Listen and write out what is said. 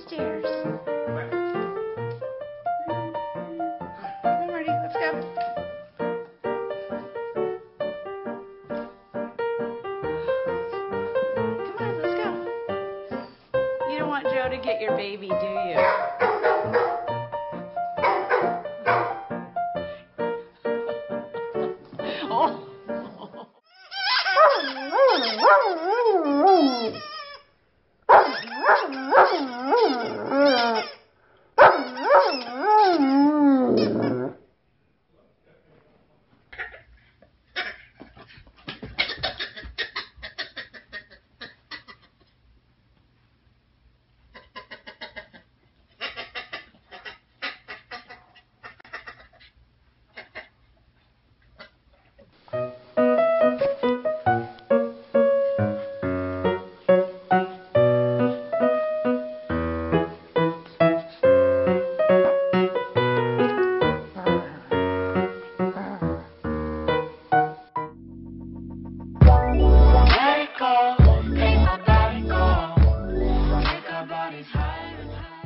Stairs. Come on, Marty, let's go. Come on, let's go. You don't want Joe to get your baby, do you? Oh. Let it go, ain't nobody go. Take our bodies higher and higher.